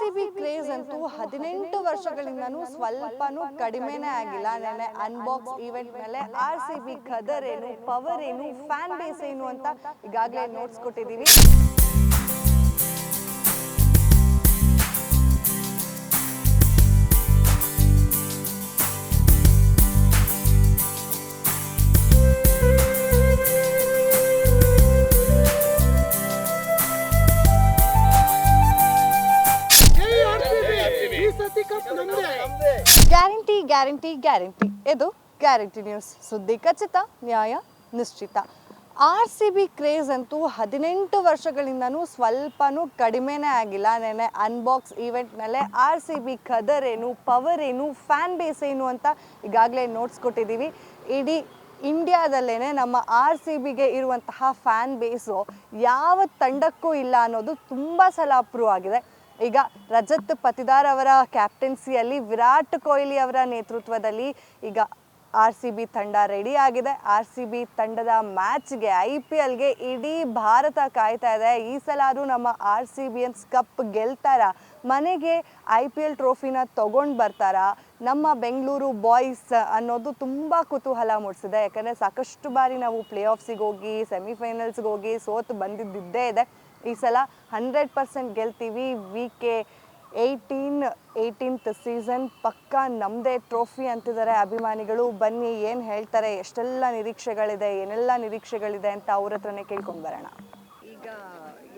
RCB craze ಅಂತೂ 18 ವರ್ಷಗಳಿಂದನೂ ಸ್ವಲ್ಪನೂ ಕಡಿಮೆನೇ ಆಗಿಲ್ಲ. ನೆನ್ನೆ ಅನ್ಬಾಕ್ಸ್ ಈವೆಂಟ್ ಮೇಲೆ RCB ಕದರ್ ಏನು, ಪವರ್ ಏನು, ಫ್ಯಾನ್ ಬೇಸ್ ಏನು ಅಂತ ಈಗಾಗಲೇ ನೋಟ್ಸ್ ಕೊಟ್ಟಿದ್ದೀವಿ. ಗ್ಯಾರಂಟಿ ಗ್ಯಾರಂಟಿ ಗ್ಯಾರಂಟಿ, ಇದು ಗ್ಯಾರಂಟಿ ನ್ಯೂಸ್. ಸುದ್ದಿ ಖಚಿತ, ನ್ಯಾಯ ನಿಶ್ಚಿತ. RCB ಕ್ರೇಜ್ ಅಂತೂ 18 ವರ್ಷಗಳಿಂದನೂ ಸ್ವಲ್ಪನೂ ಕಡಿಮೆನೇ ಆಗಿಲ್ಲ. ನೆನ್ನೆ ಅನ್ಬಾಕ್ಸ್ ಈವೆಂಟ್ ಮೇಲೆ RCB ಕದರ್ ಏನು, ಪವರ್ ಏನು, ಫ್ಯಾನ್ ಬೇಸ್ ಏನು ಅಂತ ಈಗಾಗಲೇ ನೋಟ್ಸ್ ಕೊಟ್ಟಿದ್ದೀವಿ. ಇಡೀ ಇಂಡಿಯಾದಲ್ಲೇ ನಮ್ಮ RCBಗೆ ಇರುವಂತಹ ಫ್ಯಾನ್ ಬೇಸು ಯಾವ ತಂಡಕ್ಕೂ ಇಲ್ಲ ಅನ್ನೋದು ತುಂಬ ಸಲ ಅಪ್ರೂವ್ ಆಗಿದೆ. ಈಗ ರಜತ್ ಪತಿದಾರ್ ಅವರ ಕ್ಯಾಪ್ಟನ್ಸಿಯಲ್ಲಿ ವಿರಾಟ್ ಕೊಹ್ಲಿ ಅವರ ನೇತೃತ್ವದಲ್ಲಿ ಈಗ RCB ತಂಡ ರೆಡಿ ಆಗಿದೆ. RCB ತಂಡದ ಮ್ಯಾಚ್ಗೆ IPLಗೆ ಇಡೀ ಭಾರತ ಕಾಯ್ತಾ ಇದೆ. ಈ ಸಲ ಅದು ನಮ್ಮ RCBಯನ್ಸ್ ಕಪ್ ಗೆಲ್ತಾರ, ಮನೆಗೆ IPL ಟ್ರೋಫಿನ ತಗೊಂಡು ಬರ್ತಾರ, ನಮ್ಮ ಬೆಂಗಳೂರು ಬಾಯ್ಸ್ ಅನ್ನೋದು ತುಂಬ ಕುತೂಹಲ ಮೂಡಿಸಿದೆ. ಯಾಕಂದರೆ ಸಾಕಷ್ಟು ಬಾರಿ ನಾವು ಪ್ಲೇ ಆಫ್ಸಿಗೆ ಹೋಗಿ ಸೆಮಿಫೈನಲ್ಸ್ಗೆ ಹೋಗಿ ಸೋತು ಬಂದಿದ್ದೇ ಇದೆ. ಈ ಸಲ 100% ಗೆಲ್ತೀವಿ. VK 18th ಸೀಸನ್ ಪಕ್ಕ ನಮ್ಮದೇ ಟ್ರೋಫಿ ಅಂತಿದ್ದಾರೆ ಅಭಿಮಾನಿಗಳು. ಬನ್ನಿ ಏನು ಹೇಳ್ತಾರೆ, ಎಷ್ಟೆಲ್ಲ ನಿರೀಕ್ಷೆಗಳಿದೆ, ಏನೆಲ್ಲ ನಿರೀಕ್ಷೆಗಳಿದೆ ಅಂತ ಅವ್ರ ಹತ್ರನೇ ಕೇಳ್ಕೊಂಡು ಬರೋಣ. ಈಗ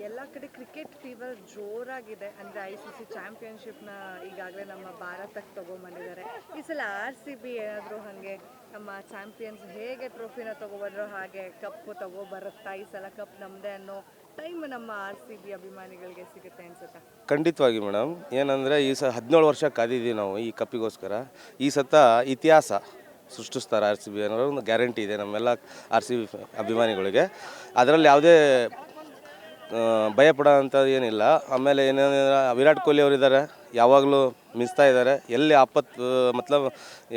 ಎಲ್ಲ ಕಡೆ ಕ್ರಿಕೆಟ್ ಫೀವರ್ ಜೋರಾಗಿದೆ. ಅಂದರೆ ICC ಚಾಂಪಿಯನ್ಶಿಪ್ನ ಈಗಾಗಲೇ ನಮ್ಮ ಭಾರತಕ್ಕೆ ತೊಗೊಂಬಂದಿದ್ದಾರೆ. ಈ ಸಲ RCB ಏನಾದರೂ ಹಾಗೆ ನಮ್ಮ ಚಾಂಪಿಯನ್ಸ್ ಹೇಗೆ ಟ್ರೋಫಿನ ತೊಗೊಬಂದ್ರು ಹಾಗೆ ಕಪ್ ತೊಗೊಬರುತ್ತಾ, ಈ ಸಲ ಕಪ್ ನಮ್ಮದೇ ಅನ್ನೋ ಟೈಮ್ ನಮ್ಮ RCB ಅಭಿಮಾನಿಗಳಿಗೆ ಸಿಗುತ್ತೆ ಅನ್ಸುತ್ತಾ? ಖಂಡಿತವಾಗಿ ಮೇಡಮ್. ಏನಂದರೆ ಈ 17 ವರ್ಷ ಕಾದಿದ್ದೀವಿ ನಾವು ಈ ಕಪ್ಪಿಗೋಸ್ಕರ. ಈ ಸತ ಇತಿಹಾಸ ಸೃಷ್ಟಿಸ್ತಾರೆ RCB ಅನ್ನೋ ಒಂದು ಗ್ಯಾರಂಟಿ ಇದೆ ನಮ್ಮೆಲ್ಲ RCB ಅಭಿಮಾನಿಗಳಿಗೆ. ಅದರಲ್ಲಿ ಯಾವುದೇ ಭಯ ಪಡೋಂಥದ್ದು ಏನಿಲ್ಲ. ಆಮೇಲೆ ಏನೇನು ವಿರಾಟ್ ಕೊಹ್ಲಿ ಅವರಿದ್ದಾರೆ, ಯಾವಾಗಲೂ ಮಿಂಚ್ತಾ ಇದ್ದಾರೆ. ಎಲ್ಲಿ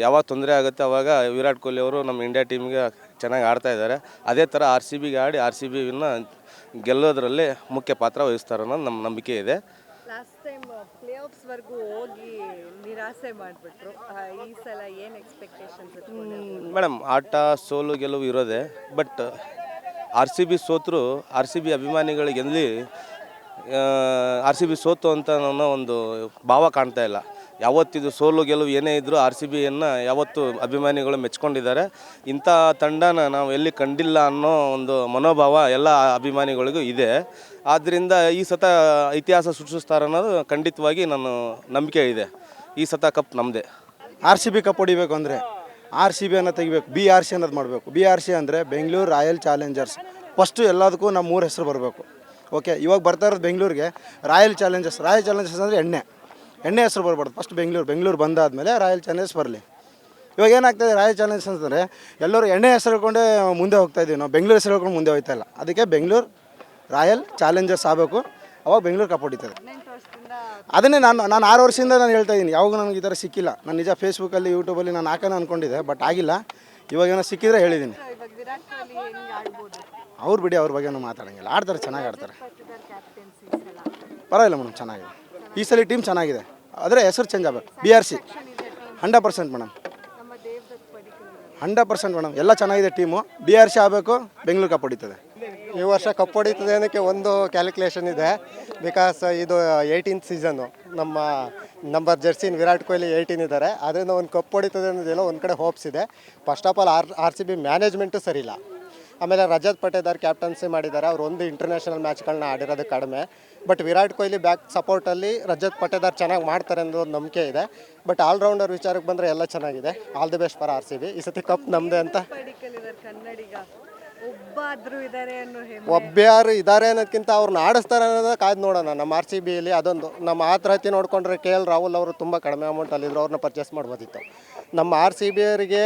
ಯಾವಾಗ ತೊಂದರೆ ಆಗುತ್ತೆ ಆವಾಗ ವಿರಾಟ್ ಕೊಹ್ಲಿ ಅವರು ನಮ್ಮ ಇಂಡಿಯಾ ಟೀಮ್ಗೆ ಚೆನ್ನಾಗಿ ಆಡ್ತಾ ಇದ್ದಾರೆ. ಅದೇ ಥರ RCBಗೆ ಆಡಿ RCBನ ಗೆಲ್ಲೋದ್ರಲ್ಲಿ ಮುಖ್ಯ ಪಾತ್ರ ವಹಿಸ್ತಾರೆ ಅನ್ನೋದು ನಮ್ಮ ನಂಬಿಕೆ ಇದೆ. ಲಾಸ್ಟ್ ಟೈಮ್ ಪ್ಲೇ ಆಫ್ಸ್ವರೆಗೂ ಹೋಗಿ ನಿರಾಸೆ ಮಾಡಿಬಿಟ್ರು. ಈ ಸಲ ಏನು ಎಕ್ಸ್ಪೆಕ್ಟೇಷನ್ಸ್? ಮೇಡಮ್, ಆಟ ಸೋಲು ಗೆಲುವು ಇರೋದೆ. ಬಟ್ RCB ಸೋತರು RCB ಅಭಿಮಾನಿಗಳಿಗೆ ಎಲ್ಲಿ RCB ಸೋತು ಅಂತ ಅನ್ನೋ ಒಂದು ಭಾವ ಕಾಣ್ತಾ ಇಲ್ಲ. ಯಾವತ್ತಿದು ಸೋಲು ಗೆಲುವು ಏನೇ ಇದ್ದರೂ RCBಯನ್ನು ಯಾವತ್ತು ಅಭಿಮಾನಿಗಳು ಮೆಚ್ಕೊಂಡಿದ್ದಾರೆ. ಇಂಥ ತಂಡನ ನಾವು ಎಲ್ಲಿ ಕಂಡಿಲ್ಲ ಅನ್ನೋ ಒಂದು ಮನೋಭಾವ ಎಲ್ಲ ಅಭಿಮಾನಿಗಳಿಗೂ ಇದೆ. ಆದ್ದರಿಂದ ಈ ಸತ ಇತಿಹಾಸ ಸೃಷ್ಟಿಸ್ತಾರೆ ಅನ್ನೋದು ಖಂಡಿತವಾಗಿ ನನ್ನ ನಂಬಿಕೆ ಇದೆ. ಈ ಸತ ಕಪ್ ನಮ್ಮದೇ. RCB ಕಪ್ ಹೊಡಿಬೇಕು ಅಂದರೆ RCBಯನ್ನು ತೆಗಿಬೇಕು, BRC ಅನ್ನೋದು ಮಾಡಬೇಕು. BRC ಅಂದರೆ ಬೆಂಗಳೂರು ರಾಯಲ್ ಚಾಲೆಂಜರ್ಸ್. ಫಸ್ಟು ಎಲ್ಲದಕ್ಕೂ ನಮ್ಮ 3 ಹೆಸರು ಬರಬೇಕು. ಓಕೆ, ಇವಾಗ ಬರ್ತಾ ಇರೋದು ಬೆಂಗಳೂರಿಗೆ ರಾಯಲ್ ಚಾಲೆಂಜರ್ಸ್. ರಾಯಲ್ ಚಾಲೆಂಜರ್ಸ್ ಅಂದರೆ ಎಣ್ಣೆ ಹೆಸರು ಬರಬಾರ್ದು. ಫಸ್ಟ್ ಬೆಂಗಳೂರು ಬಂದಾದಮೇಲೆ ರಾಯಲ್ ಚಾಲೆಂಜರ್ಸ್ ಬರಲಿ. ಇವಾಗ ಏನಾಗ್ತಾಯಿದೆ, ರಾಯಲ್ ಚಾಲೆಂಜರ್ಸ್ ಅಂತಂದರೆ ಎಲ್ಲರೂ ಎಣ್ಣೆ ಹೆಸರು ಹೇಳ್ಕೊಂಡೇ ಮುಂದೆ ಹೋಗ್ತಾ ಇದ್ದೀವಿ ನಾವು, ಬೆಂಗಳೂರು ಹೆಸರು ಹೇಳ್ಕೊಂಡು ಮುಂದೆ ಹೋಗ್ತಾ ಇಲ್ಲ. ಅದಕ್ಕೆ ಬೆಂಗಳೂರು ರಾಯಲ್ ಚಾಲೆಂಜರ್ಸ್ ಆಗಬೇಕು, ಅವಾಗ ಬೆಂಗಳೂರು ಕಪ್ ಹೊಡಿತದೆ. ಅದನ್ನೇ ನಾನು 6 ವರ್ಷದಿಂದ ನಾನು ಹೇಳ್ತಾ ಇದ್ದೀನಿ. ಯಾವಾಗ ನನಗೆ ಈ ಥರ ಸಿಕ್ಕಿಲ್ಲ. ನಾನು ನಿಜ ಫೇಸ್ಬುಕ್ಕಲ್ಲಿ ಯೂಟ್ಯೂಬಲ್ಲಿ ನಾನು ಹಾಕೋಣ ಅಂದ್ಕೊಂಡಿದ್ದೆ, ಬಟ್ ಆಗಿಲ್ಲ. ಇವಾಗ ಏನೋ ಸಿಕ್ಕಿದ್ರೆ ಹೇಳಿದ್ದೀನಿ. ಅವ್ರು ಬಿಡಿ, ಅವ್ರ ಬಗ್ಗೆ ನಾವು ಮಾತಾಡೋಂಗಿಲ್ಲ. ಆಡ್ತಾರೆ, ಚೆನ್ನಾಗಿ ಆಡ್ತಾರೆ, ಪರವಾಗಿಲ್ಲ ಮೇಡಮ್, ಚೆನ್ನಾಗಿದೆ. ಈ ಸಲ ಟೀಮ್ ಚೆನ್ನಾಗಿದೆ, ಆದರೆ ಹೆಸರು ಚೇಂಜ್ ಆಗಬೇಕು. BRC 100% madam, 100% madam. ಎಲ್ಲ ಚೆನ್ನಾಗಿದೆ ಟೀಮು. BRC ಆಗಬೇಕು, ಬೆಂಗಳೂರು ಕಪ್ ಹೊಡಿತದೆ. ಈ ವರ್ಷ ಕಪ್ ಹೊಡಿತದೆ ಅನ್ನೋಕ್ಕೆ ಒಂದು ಕ್ಯಾಲ್ಕುಲೇಷನ್ ಇದೆ. ಬಿಕಾಸ್ ಇದು 18th ಸೀಸನ್ನು. ನಮ್ಮ ನಂಬರ್ ಜರ್ಸಿನ್ ವಿರಾಟ್ ಕೊಹ್ಲಿ 18 ಇದ್ದಾರೆ. ಅದರಿಂದ ಒಂದು ಕಪ್ ಹೊಡಿತದೆ ಅನ್ನೋದೆಲ್ಲ ಒಂದು ಕಡೆ ಹೋಪ್ಸ್ ಇದೆ. First of all RCB management ಸರಿಯಿಲ್ಲ. ಆಮೇಲೆ ರಜತ್ ಪಟೇದಾರ್ ಕ್ಯಾಪ್ಟನ್ಸಿ ಮಾಡಿದ್ದಾರೆ. ಅವರು ಒಂದು ಇಂಟರ್ನ್ಯಾಷನಲ್ ಮ್ಯಾಚ್ಗಳನ್ನ ಆಡಿರೋದು ಕಡಿಮೆ. ಬಟ್ ವಿರಾಟ್ ಕೊಹ್ಲಿ ಬ್ಯಾಕ್ ಸಪೋರ್ಟಲ್ಲಿ ರಜತ್ ಪಟೇದಾರ್ ಚೆನ್ನಾಗಿ ಮಾಡ್ತಾರೆ ಅನ್ನೋ ಒಂದು ನಂಬಿಕೆ ಇದೆ. ಬಟ್ ಆಲ್ರೌಂಡರ್ ವಿಚಾರಕ್ಕೆ ಬಂದರೆ ಎಲ್ಲ ಚೆನ್ನಾಗಿದೆ. All the best for RCB. ಈ ಸತಿ ಕಪ್ ನಮ್ಮದೇ ಅಂತ. ಒಬ್ಬರು ಇದ್ದಾರೆ ಅನ್ನೋದಕ್ಕಿಂತ ಅವ್ರನ್ನ ಆಡಿಸ್ತಾರೆ ಅನ್ನೋದು ಕಾಯ್ದು ನೋಡೋಣ. ನಮ್ಮ RCBಯಲ್ಲಿ ಅದೊಂದು ನಮ್ಮ ಆತ್ರಹತ್ಯೆ ನೋಡಿಕೊಂಡ್ರೆ KL ರಾಹುಲ್ ಅವರು ತುಂಬ ಕಡಿಮೆ ಅಮೌಂಟಲ್ಲಿದ್ದರು, ಅವ್ರನ್ನ ಪರ್ಚೇಸ್ ಮಾಡ್ಬೋದಿತ್ತು. ನಮ್ಮ RCBಯವರಿಗೆ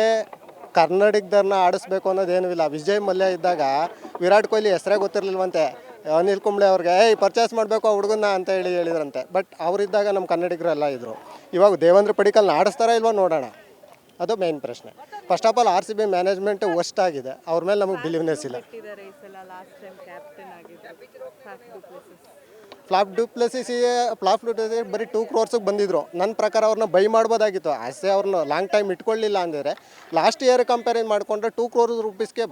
ಕರ್ನಾಟಕದವ್ರನ್ನ ಆಡಿಸ್ಬೇಕು ಅನ್ನೋದೇನೂ ಇಲ್ಲ. ವಿಜಯ್ ಮಲ್ಯ ಇದ್ದಾಗ ವಿರಾಟ್ ಕೊಹ್ಲಿ ಹೆಸರೇ ಗೊತ್ತಿರಲಿಲ್ವಂತೆ. ಅನಿಲ್ ಕುಂಬ್ಳೆ ಅವ್ರಿಗೆ ಪರ್ಚೇಸ್ ಮಾಡಬೇಕು ಆ ಹುಡುಗನ್ನ ಅಂತ ಹೇಳಿದ್ರಂತೆ. ಬಟ್ ಅವರಿದ್ದಾಗ ನಮ್ಮ ಕನ್ನಡಿಗರೆಲ್ಲ ಇದ್ದರು. ಇವಾಗ ದೇವೇಂದ್ರ ಪಡಿಕಲ್ನ ಆಡಿಸ್ತಾರಾ ಇಲ್ವೋ ನೋಡೋಣ, ಅದು ಮೇನ್ ಪ್ರಶ್ನೆ. First of all RCB management worst ಆಗಿದೆ. ಅವ್ರ ಮೇಲೆ ನಮಗೆ ಬಿಲೀವ್ನೆಸ್ ಇಲ್ಲ. ಫ್ಲಾಪ್ ಡುಪ್ಲೆಸಿಸಿ ಬರೀ 2 crores ಬಂದಿದ್ರು. ನನ್ನ ಪ್ರಕಾರ ಅವ್ರನ್ನ ಬೈ ಮಾಡ್ಬೋದಾಗಿತ್ತು. ಆಸೆ ಅವ್ರನ್ನ ಲಾಂಗ್ ಟೈಮ್ ಇಟ್ಕೊಳ್ಳಿಲ್ಲ ಅಂದರೆ ಲಾಸ್ಟ್ ಇಯರ್ ಕಂಪೇರ್ ಮಾಡಿಕೊಂಡ್ರೆ 2 crores rupeesಗೆ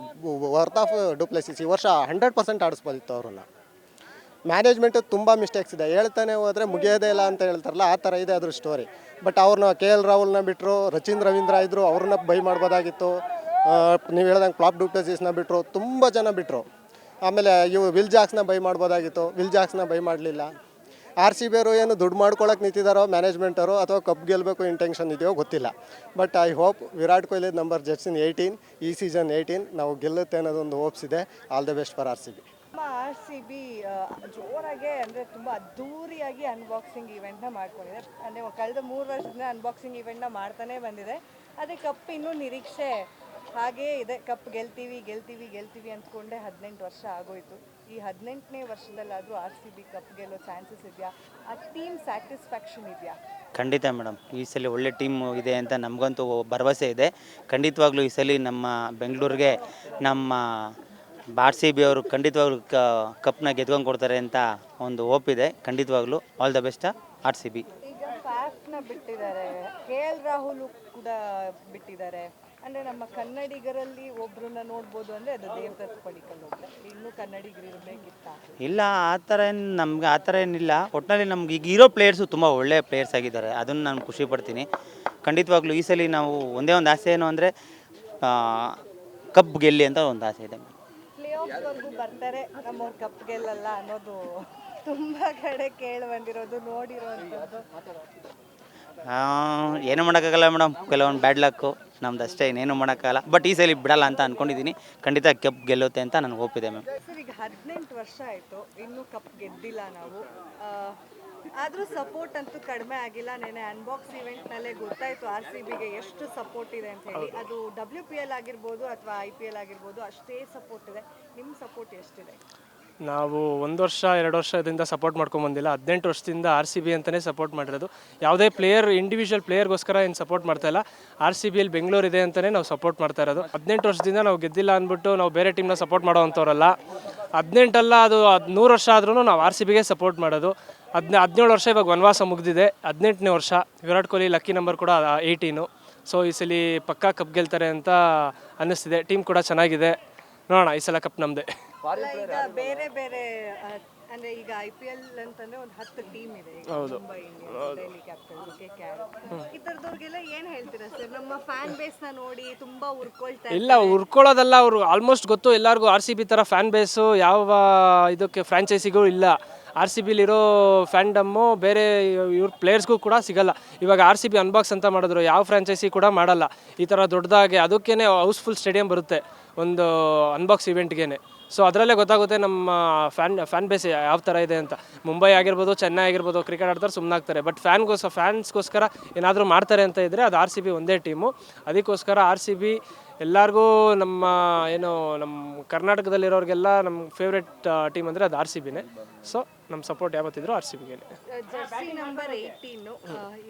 ವರ್ತ್ ಆಫ್ ಡುಪ್ಲೆಸಿಸಿ ಈ ವರ್ಷ 100% ಆಡಿಸ್ಬೋದಿತ್ತು ಅವ್ರನ್ನ. ಮ್ಯಾನೇಜ್ಮೆಂಟು ತುಂಬ ಮಿಸ್ಟೇಕ್ಸ್ ಇದೆ, ಹೇಳ್ತಾನೆ ಹೋದರೆ ಮುಗಿಯೋದೇ ಇಲ್ಲ ಅಂತ ಹೇಳ್ತಾರಲ್ಲ, ಆ ಥರ ಇದೆ ಅದ್ರ ಸ್ಟೋರಿ. ಬಟ್ ಅವ್ರನ್ನ KL ರಾಹುಲ್ನ ಬಿಟ್ಟರು, ರಚಿನ್ ರವೀಂದ್ರ ಇದ್ದರು, ಅವ್ರನ್ನ ಬೈ ಮಾಡ್ಬೋದಾಗಿತ್ತು. ನೀವು ಹೇಳ್ದಂಗೆ ಫ್ಲಾಪ್ ಡುಪ್ಲೆಸಿಸ್ನ ಬಿಟ್ಟರು, ತುಂಬ ಜನ ಬಿಟ್ಟರು. ಆಮೇಲೆ ವಿಲ್ ಜಾಕ್ಸ್ನ ಬೈ ಮಾಡ್ಬೋದಾಗಿತ್ತು, ವಿಲ್ ಜಾಕ್ಸ್ನ ಬೈ ಮಾಡಲಿಲ್ಲ. RCB ಅವರು ಏನು ದುಡ್ಡು ಮಾಡ್ಕೊಳಕ್ಕೆ ನಿಂತಿದ್ದಾರೋ ಮ್ಯಾನೇಜ್ಮೆಂಟವರು, ಅಥವಾ ಕಪ್ ಗೆಲ್ಲಬೇಕು ಇಂಟೆನ್ಷನ್ ಇದೆಯೋ ಗೊತ್ತಿಲ್ಲ. But I hope Virat Kohli number ಜರ್ಸಿನ್ 18, ಈ ಸೀಸನ್ 18 ನಾವು ಗೆಲ್ಲುತ್ತೆ ಅನ್ನೋದೊಂದು ಹೋಪ್ಸ್ ಇದೆ. All the best for RCB. ನಮ್ಮ RCB ಜೋರಾಗೆ ಅಂದರೆ ತುಂಬ ಅದ್ಧೂರಿಯಾಗಿ ಅನ್ಬಾಕ್ಸಿಂಗ್ ಈವೆಂಟ್ನ ಮಾಡ್ಕೊಂಡಿದೆ. ಅಂದರೆ ಕಳೆದ 3 ವರ್ಷದಿಂದ ಅನ್ಬಾಕ್ಸಿಂಗ್ ಈವೆಂಟ್ನ ಮಾಡ್ತಾನೆ ಬಂದಿದೆ. ಅದೇ ಕಪ್ ಇನ್ನೂ ನಿರೀಕ್ಷೆ ಹಾಗೇ ಇದೆ. ಕಪ್ ಗೆಲ್ತೀವಿ ಅಂದ್ಕೊಂಡೆ 18 ವರ್ಷ ಆಗೋಯ್ತು. ಈ 18ನೇ ವರ್ಷದಲ್ಲಾದರೂ RCB ಕಪ್ ಗೆಲ್ಲೋ ಚಾನ್ಸಸ್ ಇದೆಯಾ? ಆ ಟೀಮ್ ಸ್ಯಾಟಿಸ್ಫ್ಯಾಕ್ಷನ್ ಇದೆಯಾ? ಖಂಡಿತ ಮೇಡಮ್, ಈ ಸಲ ಒಳ್ಳೆ ಟೀಮ್ ಇದೆ ಅಂತ ನಮಗಂತೂ ಭರವಸೆ ಇದೆ. ಖಂಡಿತವಾಗ್ಲೂ ಈ ಸಲ ನಮ್ಮ ಬೆಂಗಳೂರಿಗೆ ನಮ್ಮ RCB ಅವರು ಖಂಡಿತವಾಗ್ಲೂ ಕಪ್ನ ಗೆದ್ಕೊಂಡು ಕೊಡ್ತಾರೆ ಅಂತ ಒಂದು ಹೋಪ್ ಇದೆ. ಖಂಡಿತವಾಗ್ಲೂ ಆಲ್ ದ ಬೆಸ್ಟ್ RCB. ಈಗ ಫ್ಯಾಫ್ನ ಬಿಟ್ಟಿದ್ದಾರೆ, KL ರಾಹುಲ್ ಕೂಡ ಬಿಟ್ಟಿದ್ದಾರೆ. ಅಂದರೆ ನಮ್ಮ ಕನ್ನಡಿಗರಲ್ಲಿ ಒಬ್ಬರನ್ನ ನೋಡ್ಬೋದು ಅಂದರೆ ಅದು ದೇವದತ್ ಪಡಿಕ್ಕಲ್ ಒಬ್ಬರೇ. ಇನ್ನೂ ಕನ್ನಡಿಗರು ಇರಬೇಕಿತ್ತ? ಇಲ್ಲ, ಆ ಥರ ಏನು ನಮ್ಗೆ ಆ ಥರ ಏನಿಲ್ಲ. ಒಟ್ಟಿನಲ್ಲಿ ನಮ್ಗೆ ಈಗ ಇರೋ ಪ್ಲೇಯರ್ಸು ತುಂಬ ಒಳ್ಳೆಯ ಪ್ಲೇಯರ್ಸ್ ಆಗಿದ್ದಾರೆ, ಅದನ್ನು ನಾನು ಖುಷಿ ಪಡ್ತೀನಿ. ಖಂಡಿತವಾಗ್ಲೂ ಈ ಸಲ ನಾವು ಒಂದೇ ಒಂದು ಆಸೆ ಏನು ಅಂದರೆ ಕಪ್ ಗೆಲ್ಲಿ ಅಂತ ಒಂದು ಆಸೆ ಇದೆ. ಪ್ಲೇ ಆಫ್ವರೆಗೂ ಬರ್ತಾರೆ, ನಮ್ಮವ್ರು ಕಪ್ ಗೆಲ್ಲಲ್ಲ ಅನ್ನೋದು ತುಂಬ ಕಡೆ ಕೇಳಿ ಬಂದಿರೋದು, ನೋಡಿರೋವಂಥದ್ದು. ಏನೂ ಮಾಡೋಕ್ಕಾಗಲ್ಲ ಮೇಡಮ್, ಕೆಲವೊಂದು ಬ್ಯಾಡ್ ಲಕ್ಕು ನಮ್ದು ಅಷ್ಟೇ, ಇನ್ನೇನು ಮಾಡೋಕ್ಕಾಗಲ್ಲ. ಬಟ್ ಈ ಸಲ ಬಿಡಲ್ಲ ಅಂತ ಅಂದ್ಕೊಂಡಿದ್ದೀನಿ. ಖಂಡಿತ ಕಪ್ ಗೆಲ್ಲುತ್ತೆ ಅಂತ ನನಗೆ ಹೋಪಿದೆ ಮ್ಯಾಮ್. ಸರ್, ಈಗ 18 ವರ್ಷ ಆಯಿತು, ಇನ್ನೂ ಕಪ್ ಗೆದ್ದಿಲ್ಲ ನಾವು. ಆದರೂ ಸಪೋರ್ಟ್ ಅಂತೂ ಕಡಿಮೆ ಆಗಿಲ್ಲ. ನೆನೆ ಅನ್ಬಾಕ್ಸ್ ಇವೆಂಟ್ನಲ್ಲೇ ಗೊತ್ತಾಯಿತು RCBಗೆ ಎಷ್ಟು ಸಪೋರ್ಟ್ ಇದೆ ಅಂತ ಹೇಳಿ. ಅದು WPL ಆಗಿರ್ಬೋದು ಅಥವಾ IPL ಆಗಿರ್ಬೋದು, ಅಷ್ಟೇ ಸಪೋರ್ಟ್ ಇದೆ. ನಿಮ್ಮ ಸಪೋರ್ಟ್ ಎಷ್ಟಿದೆ? ನಾವು 1 ವರ್ಷ 2 ವರ್ಷದಿಂದ ಸಪೋರ್ಟ್ ಮಾಡ್ಕೊಂಬಂದಿಲ್ಲ. 18 ವರ್ಷದಿಂದ RCB ಅಂತಲೇ ಸಪೋರ್ಟ್ ಮಾಡಿರೋದು. ಯಾವುದೇ ಪ್ಲೇಯರ್ ಇಂಡಿವಿಜುವಲ್ ಪ್ಲೇಯರ್ಗೋಸ್ಕರ ಏನು ಸಪೋರ್ಟ್ ಮಾಡ್ತಾಯಿಲ್ಲ. RCBಯಲ್ಲಿ ಬೆಂಗಳೂರು ಇದೆ ಅಂತಲೇ ನಾವು ಸಪೋರ್ಟ್ ಮಾಡ್ತಾ ಇರೋದು. 18 ವರ್ಷದಿಂದ ನಾವು ಗೆದ್ದಿಲ್ಲ ಅಂದ್ಬಿಟ್ಟು ನಾವು ಬೇರೆ ಟೀಮ್ನ ಸಪೋರ್ಟ್ ಮಾಡೋ ಅಂಥವ್ರಲ್ಲ. 18 ಅಲ್ಲ, ಅದು 100 ವರ್ಷ ಆದ್ರೂ ನಾವು RCBಗೆ ಸಪೋರ್ಟ್ ಮಾಡೋದು. 17 ವರ್ಷ ಇವಾಗ ವನವಾಸ ಮುಗಿದಿದೆ. 18ನೇ ವರ್ಷ. ವಿರಾಟ್ ಕೊಹ್ಲಿ ಲಕ್ಕಿ ನಂಬರ್ ಕೂಡ 18. ಸೊ ಈ ಸಲ ಪಕ್ಕಾ ಕಪ್ ಗೆಲ್ತಾರೆ ಅಂತ ಅನ್ನಿಸ್ತಿದೆ. ಟೀಮ್ ಕೂಡ ಚೆನ್ನಾಗಿದೆ, ನೋಡೋಣ ಈ ಸಲ ಕಪ್ ನಮ್ಮದೇ. ಈಗ ಬೇರೆ ಬೇರೆ ಅಂದರೆ ಈಗ IPL ಅಂತಂದರೆ ಒಂದು 10 ಟೀಮ್ ಇದೆ. Mumbai Indians, Delhi capitals, KKR, ಈ ಥರದವ್ರಿಗೆಲ್ಲ ಏನು ಹೇಳ್ತೀರಾ ಸರ್? ನಮ್ಮ ಫ್ಯಾನ್ ಬೇಸ್ನ ನೋಡಿ ತುಂಬ ಉರ್ಕೊಳ್ತಾರೆ. ಇಲ್ಲ, ಉರ್ಕೊಳ್ಳೋದಲ್ಲ, ಅವರು ಆಲ್ಮೋಸ್ಟ್ ಗೊತ್ತು ಎಲ್ಲರಿಗೂ. RCB ಥರ ಫ್ಯಾನ್ ಬೇಸು ಯಾವ ಇದಕ್ಕೆ ಫ್ರಾಂಚೈಸಿಗೂ ಇಲ್ಲ. RCBಲಿರೋ ಫ್ಯಾನ್ಡಮ್ಮು ಬೇರೆ ಇವ್ರ ಪ್ಲೇಯರ್ಸ್ಗೂ ಕೂಡ ಸಿಗಲ್ಲ. ಇವಾಗ RCB ಅನ್ಬಾಕ್ಸ್ ಅಂತ ಮಾಡಿದ್ರು, ಯಾವ ಫ್ರಾಂಚೈಸಿ ಕೂಡ ಮಾಡಲ್ಲ ಈ ಥರ ದೊಡ್ಡದಾಗೆ. ಅದಕ್ಕೇ ಹೌಸ್ಫುಲ್ ಸ್ಟೇಡಿಯಂ ಬರುತ್ತೆ ಒಂದು ಅನ್ಬಾಕ್ಸ್ ಇವೆಂಟ್ಗೆ. ಸೊ ಅದರಲ್ಲೇ ಗೊತ್ತಾಗುತ್ತೆ ನಮ್ಮ ಫ್ಯಾನ್ ಬೇಸ್ ಯಾವ ಥರ ಇದೆ ಅಂತ. ಮುಂಬೈ ಆಗಿರ್ಬೋದು, ಚೆನ್ನೈ ಆಗಿರ್ಬೋದು, ಕ್ರಿಕೆಟ್ ಆಡ್ತಾರೆ ಸುಮ್ಮನಾಗ್ತಾರೆ. ಬಟ್ ಫ್ಯಾನ್ಸ್ಗೋಸ್ಕರ ಏನಾದರೂ ಮಾಡ್ತಾರೆ ಅಂತ ಇದ್ದರೆ ಅದು RCB ಒಂದೇ ಟೀಮು. ಅದಕ್ಕೋಸ್ಕರ RCB ಎಲ್ಲರಿಗೂ ನಮ್ಮ ಕರ್ನಾಟಕದಲ್ಲಿರೋರಿಗೆಲ್ಲ ನಮ್ಮ ಫೇವ್ರೆಟ್ ಟೀಮ್ ಅಂದರೆ ಅದು RCBನೇ. ಸೊ ನಮ್ಮ ಸಪೋರ್ಟ್ ಯಾವತ್ತಿದ್ರು RCBಗೆ. ಜರ್ಸಿ ನಂಬರ್ 18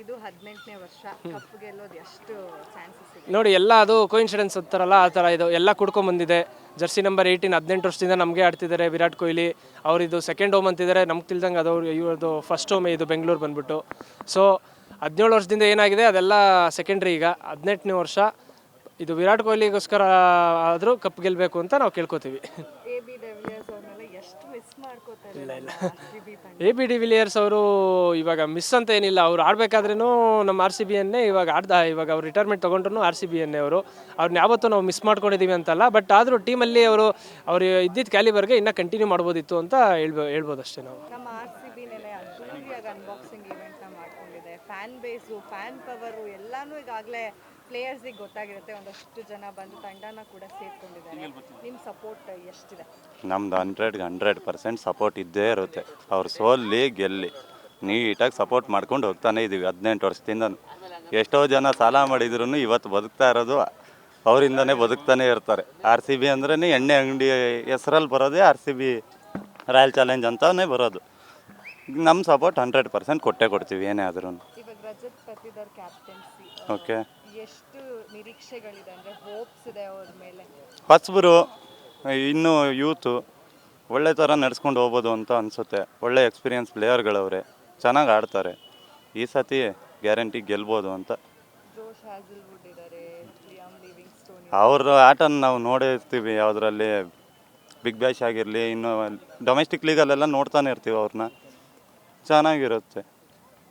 ಇದು 18ನೇ ವರ್ಷ, ಕಪ್ ಗೆಲ್ಲೋದು ಎಷ್ಟು ಚಾನ್ಸಸ್ ಇದೆ? ನೋಡಿ, ಎಲ್ಲ ಅದು ಕೋಇನ್ಸಿಡೆನ್ಸ್ ಅಂತಾರಲ್ಲ, ಆ ಥರ ಇದು ಎಲ್ಲ ಕುಡ್ಕೊಂಬಂದಿದೆ. ಜರ್ಸಿ ನಂಬರ್ 18 18 ವರ್ಷದಿಂದ ನಮಗೆ ಆಡ್ತಿದ್ದಾರೆ ವಿರಾಟ್ ಕೊಹ್ಲಿ. ಅವ್ರಿದು ಸೆಕೆಂಡ್ ಹೋಮ್ ಅಂತಿದ್ದಾರೆ, ನಮ್ಗೆ ತಿಳ್ದಂಗೆ ಅದು ಇವ್ರದ್ದು ಫಸ್ಟ್ ಹೋಮ್ ಇದು ಬೆಂಗಳೂರು ಬಂದ್ಬಿಟ್ಟು. ಸೊ 17 ವರ್ಷದಿಂದ ಏನಾಗಿದೆ ಅದೆಲ್ಲ ಸೆಕೆಂಡ್ರಿ. ಈಗ 18ನೇ ವರ್ಷ ಇದು ವಿರಾಟ್ ಕೊಹ್ಲಿಗೋಸ್ಕರ ಆದರೂ ಕಪ್ ಗೆಲ್ಲಬೇಕು ಅಂತ ನಾವು ಕೇಳ್ಕೊತೀವಿ. AB ಡಿವಿಲಿಯರ್ಸ್ ಅವ್ರನ್ನೆಲ್ಲ ಎಷ್ಟು ಮಿಸ್ ಮಾಡ್ಕೋತಾರೆ RCB ತಂಡ? AB ಡಿವಿಲಿಯರ್ಸ್ ಅವರು ಇವಾಗ ಮಿಸ್ ಅಂತ ಏನಿಲ್ಲ, ಅವ್ರು ಆಡಬೇಕಾದ್ರೂ ನಮ್ಮ RCBಯನ್ನೇ ಇವಾಗ ಅವ್ರು ರಿಟೈರ್ಮೆಂಟ್ ತೊಗೊಂಡ್ರು RCBಯನ್ನೇ ಅವರು. ಅವ್ರನ್ನ ಯಾವತ್ತೂ ನಾವು ಮಿಸ್ ಮಾಡ್ಕೊಂಡಿದ್ದೀವಿ ಅಂತಲ್ಲ. ಬಟ್ ಆದರೂ ಟೀಮಲ್ಲಿ ಅವ್ರು ಇದ್ದಿದ್ದ ಕ್ಯಾಲಿಬರ್ಗೆ ಇನ್ನೂ ಕಂಟಿನ್ಯೂ ಮಾಡ್ಬೋದಿತ್ತು ಅಂತ ಹೇಳ್ಬೋದು ಅಷ್ಟೇ ನಾವು. ನಮ್ಮ RCB ನೆನೆ ಅದ್ದೂರಿಯಾಗಿ ಅನ್ಬಾಕ್ಸಿಂಗ್ ಇವೆಂಟ್ನ ಮಾಡ್ಕೊಂಡಿದೆ. ಫ್ಯಾನ್ ಬೇಸು, ಫ್ಯಾನ್ ಪವರು ಎಲ್ಲನೂ ಈಗಾಗಲೇ ಪ್ಲೇಯರ್ಸಿಗೆ ಗೊತ್ತಾಗಿರುತ್ತೆ. ಒಂದಷ್ಟು ಜನ ಬಂದು ತಂಡನ ಕೂಡ ಸೇರ್ಕೊಂಡಿದ್ದಾರೆ. ನಿಮ್ಮ ಸಪೋರ್ಟ್ ಎಷ್ಟಿದೆ? ನಮ್ದು 100ಗೆ 100% ಸಪೋರ್ಟ್ ಇದ್ದೇ ಇರುತ್ತೆ. ಅವ್ರು ಸೋಲ್ಲಿ ಗೆಲ್ಲಿ ನೀಟಾಗಿ ಸಪೋರ್ಟ್ ಮಾಡ್ಕೊಂಡು ಹೋಗ್ತಾನೆ ಇದ್ದೀವಿ 18 ವರ್ಷದಿಂದ. ಎಷ್ಟೋ ಜನ ಸಾಲ ಮಾಡಿದ್ರು ಇವತ್ತು ಬದುಕ್ತಾ ಇರೋದು ಅವರಿಂದನೇ ಬದುಕ್ತಾನೆ ಇರ್ತಾರೆ. RCB ಅಂದ್ರೇ ಎಣ್ಣೆ ಅಂಗಡಿ ಹೆಸರಲ್ಲಿ ಬರೋದೇ RCB ರಾಯಲ್ ಚಾಲೆಂಜ್ ಅಂತಲೇ ಬರೋದು. ನಮ್ಮ ಸಪೋರ್ಟ್ 100% ಕೊಟ್ಟೇ ಕೊಡ್ತೀವಿ ಏನೇ ಆದ್ರೂ. ಇವಾಗ ರಜತ್ ಪತಿದರ್ ಕ್ಯಾಪ್ಟನ್ಸಿ, ಓಕೆ, ಎಷ್ಟು ನಿರೀಕ್ಷೆಗಳಿದೆ ಅಂದರೆ ಹೋಪ್ಸ್ ಇದೆ ಅವ್ರ ಮೇಲೆ? ಹೊಸಬರು, ಇನ್ನೂ ಯೂತು, ಒಳ್ಳೆ ಥರ ನಡ್ಸ್ಕೊಂಡು ಹೋಗ್ಬೋದು ಅಂತ ಅನಿಸುತ್ತೆ. ಒಳ್ಳೆ ಎಕ್ಸ್ಪೀರಿಯನ್ಸ್ ಪ್ಲೇಯರ್ಗಳವ್ರೆ, ಚೆನ್ನಾಗಿ ಆಡ್ತಾರೆ. ಈ ಸತಿ ಗ್ಯಾರಂಟಿ ಗೆಲ್ಬೋದು ಅಂತ. ಜೋಶ್ ಹ್ಯಾಸಲ್ವುಡ್ ಇದ್ದಾರೆ, ಲಿಯಾಮ್ ಲಿವಿಂಗ್ಸ್ಟೋನ್ ಅವ್ರ ಆಟನ ನಾವು ನೋಡೇ ಇರ್ತೀವಿ, ಯಾವುದರಲ್ಲಿ ಬಿಗ್ ಬ್ಯಾಶ್ ಆಗಿರಲಿ, ಇನ್ನು ಡೊಮೆಸ್ಟಿಕ್ ಲೀಗಲ್ಲೆಲ್ಲ ನೋಡ್ತಾನೆ ಇರ್ತೀವಿ ಅವ್ರನ್ನ. ಚೆನ್ನಾಗಿರುತ್ತೆ,